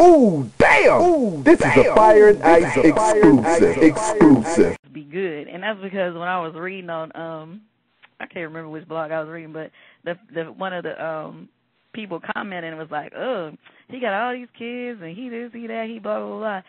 Ooh, damn! Ooh, this is a Fire and Ice exclusive. Be good, and that's because when I was reading on I can't remember which blog I was reading, but the one of the people commenting was like, oh, he got all these kids and he this, he that, he blah blah blah.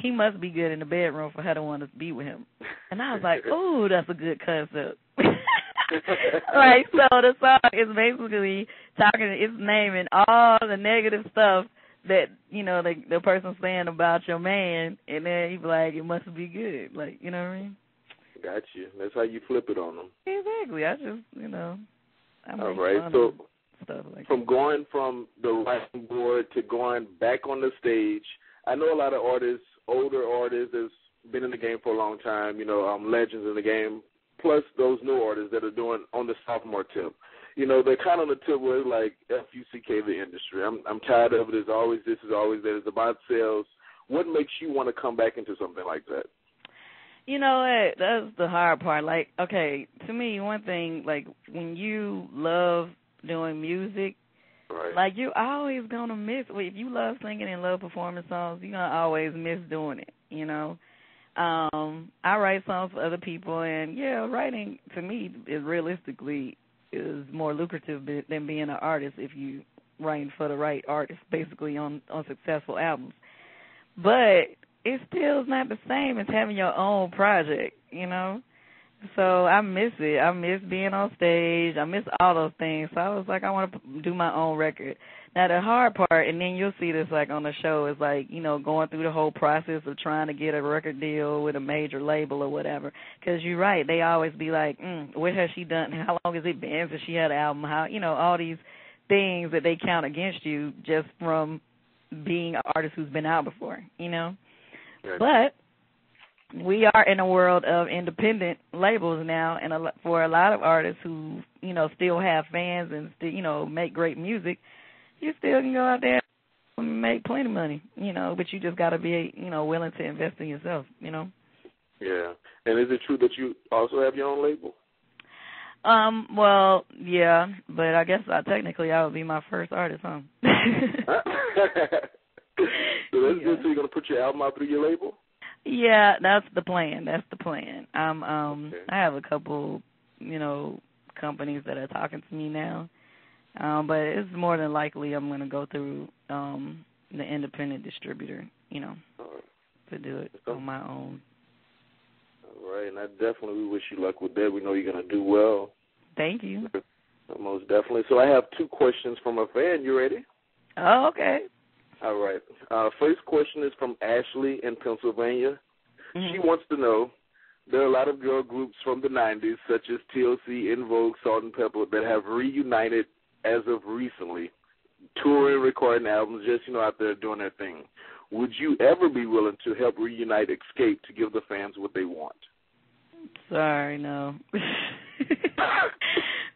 He must be good in the bedroom for her to want to be with him. And I was like, ooh, that's a good concept. Like, so the song is basically it's naming all the negative stuff that, you know, the person's saying about your man, and then you be like, it must be good. Like, you know what I mean? Got you. That's how you flip it on them. Exactly. I just, you know, I make all right. fun So of stuff like from that. going from the writing board to going back on the stage, I know a lot of artists, older artists that's been in the game for a long time, you know, legends in the game, plus those new artists that are doing on the sophomore tip. You know, they're kind of on the tip where it's like F-U-C-K, the industry. I'm tired of it. It's always this, is always that. It's about sales. What makes you want to come back into something like that? You know what? That's the hard part. Like, okay, to me, one thing, like, when you love doing music, right, like, you're always going to miss. If you love singing and love performing songs, you're going to always miss doing it, you know? I write songs for other people, and, yeah, writing, to me, is realistically is more lucrative than being an artist if you writing for the right artist, basically on successful albums. But it still is not the same as having your own project, you know? So I miss it. I miss being on stage. I miss all those things. So I was like, I want to do my own record. Now, the hard part, and then you'll see this like on the show, is like, you know, going through the whole process of trying to get a record deal with a major label or whatever. Because you're right. They always be like, what has she done? How long has it been since she had an album? How, you know, all these things that they count against you just from being an artist who's been out before, you know? But we are in a world of independent labels now, and for a lot of artists who, you know, still have fans and still, you know, make great music, you still can go out there and make plenty of money, you know, but you just got to be, you know, willing to invest in yourself, you know. Yeah. And is it true that you also have your own label? Well, yeah, but I guess technically I would be my first artist, huh? So that's good. So you're going to put your album out through your label? Yeah, that's the plan. Okay. I have a couple, you know, companies that are talking to me now. But it's more than likely I'm going to go through the independent distributor, you know, to do it on my own. All right, and I definitely wish you luck with that. We know you're going to do well. Thank you. Most definitely. So I have two questions from a fan. You ready? Oh, okay. All right. First question is from Ashley in Pennsylvania. Mm-hmm. She wants to know, there are a lot of girl groups from the 90s, such as TLC, In Vogue, Salt and Pepper, that have reunited as of recently, touring, recording albums, just, you know, out there doing their thing. Would you ever be willing to help reunite Escape to give the fans what they want? Sorry, no.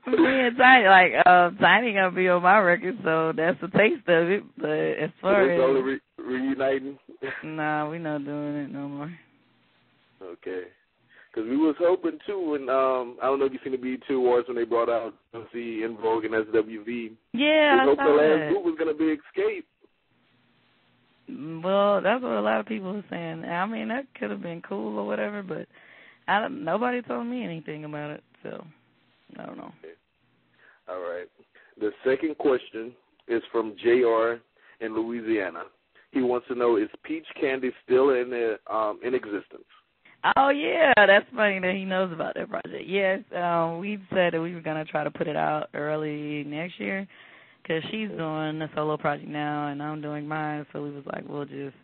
Me and Tiny, Tiny gonna be on my record, so that's a taste of it. But as far as only reuniting, nah, we not doing it no more. Okay, because we was hoping too, and I don't know if you seen the BET Awards when they brought out see In Vogue and SWV. Yeah, we hoped the last group was gonna be Escape. Well, that's what a lot of people are saying. I mean, that could have been cool or whatever, but nobody told me anything about it, so I don't know. Okay. All right. The second question is from JR in Louisiana. He wants to know, is Peach Candy still in existence? Oh, yeah, that's funny that he knows about that project. Yes, we said that we were going to try to put it out early next year because she's doing a solo project now and I'm doing mine, so we was like, we'll just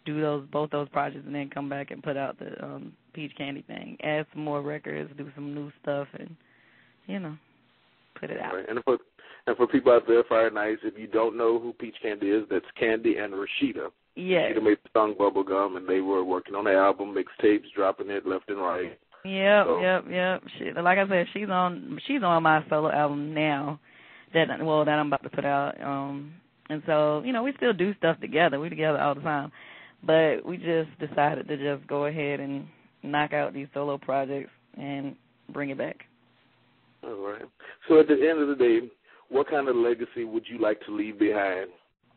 do both those projects and then come back and put out the Peach Candy thing, add some more records, do some new stuff, and, you know, put it out. Right. And for people out there, Fire and Ice, if you don't know who Peach Candy is, that's Candy and Rashida. Yes. Rashida made the song Bubblegum, and they were working on the album, mixtapes, dropping it left and right. Yep. Like I said, she's on my solo album now that I'm about to put out. And so, you know, we still do stuff together. We're together all the time. But we just decided to just go ahead and knock out these solo projects and bring it back. All right. So at the end of the day, what kind of legacy would you like to leave behind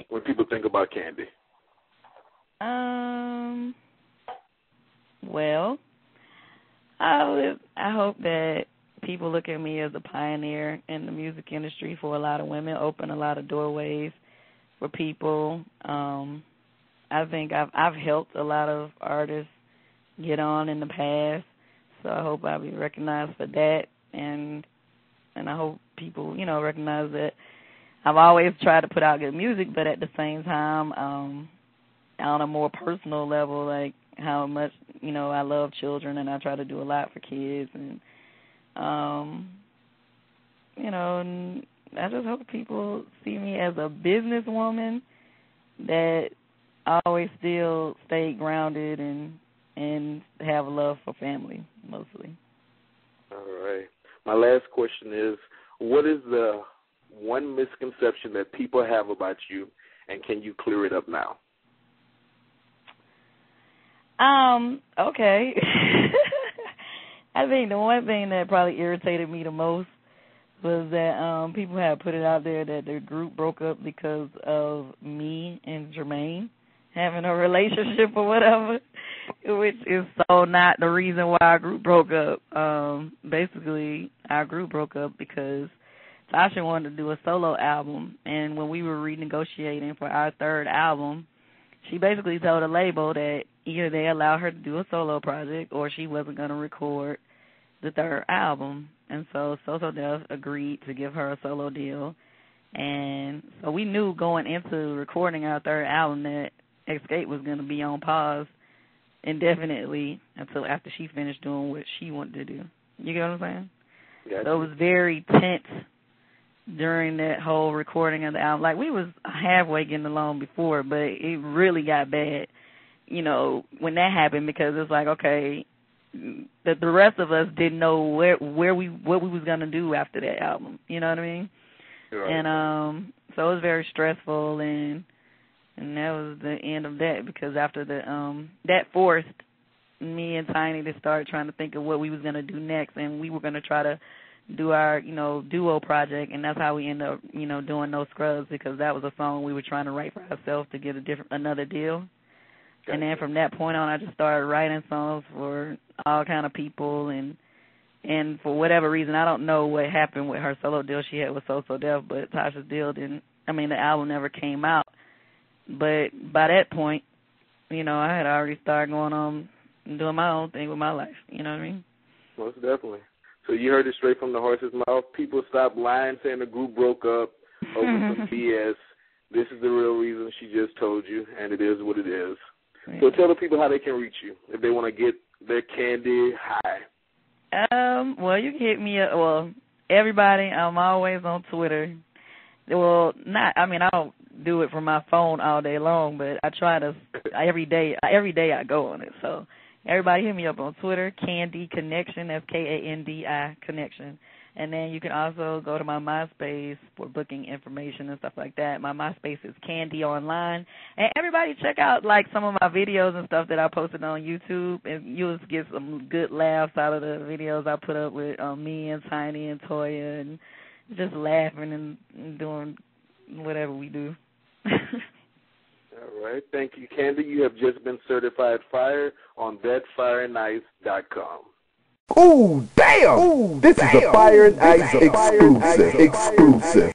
when people think about Candy? Well, I hope that people look at me as a pioneer in the music industry for a lot of women, open a lot of doorways for people. I think I've helped a lot of artists get on in the past, so I hope I'll be recognized for that, and I hope people, recognize that I've always tried to put out good music, but at the same time, on a more personal level, like how much, I love children and I try to do a lot for kids, and and I just hope people see me as a businesswoman that always still stay grounded and have love for family, mostly. All right. My last question is, what is the one misconception that people have about you, and can you clear it up now? Okay. I think the one thing that probably irritated me the most was that people had put it out there that their group broke up because of me and Jermaine having a relationship or whatever, which is so not the reason why our group broke up. Basically, our group broke up because Tasha wanted to do a solo album, and when we were renegotiating for our third album, she basically told the label that either they allowed her to do a solo project or she wasn't going to record the third album. And so So Def agreed to give her a solo deal. And so we knew going into recording our third album that Escape was going to be on pause indefinitely until after she finished doing what she wanted to do. You get what I'm saying? Gotcha. So it was very tense during that whole recording of the album. Like, we was halfway getting along before, but it really got bad, when that happened, because it's like, okay, the rest of us didn't know what we was gonna do after that album. You know what I mean? Right. And so it was very stressful, and that was the end of that, because after that forced me and Tiny to start trying to think of what we was gonna do next, and we were gonna try to do our, duo project, and that's how we ended up, doing No Scrubs, because that was a song we were trying to write for ourselves to get another deal. Gotcha. And then from that point on, I just started writing songs for all kind of people, and for whatever reason, I don't know what happened with her solo deal she had with So Def, but Tasha's deal the album never came out. But by that point, I had already started going on and doing my own thing with my life, you know what I mean? Most definitely. So you heard it straight from the horse's mouth. People stop lying, saying the group broke up over some BS. This is the real reason. She just told you, and it is what it is. Yeah. So tell the people how they can reach you if they want to get their Kandi high. Well, you can hit me up. Well, everybody, I'm always on Twitter. Well, I don't do it from my phone all day long, but I try to every day I go on it. So everybody hit me up on Twitter, Kandi Connection, that's Kandi Connection. And then you can also go to my MySpace for booking information and stuff like that. My MySpace is Kandi Online. And everybody check out, some of my videos and stuff that I posted on YouTube, and you'll get some good laughs out of the videos I put up with me and Tiny and Toya, and just laughing and doing whatever we do. All right. Thank you, Kandi. You have just been certified fire on thatfireandIce.com. Ooh, damn! This is a Fire and Ice exclusive.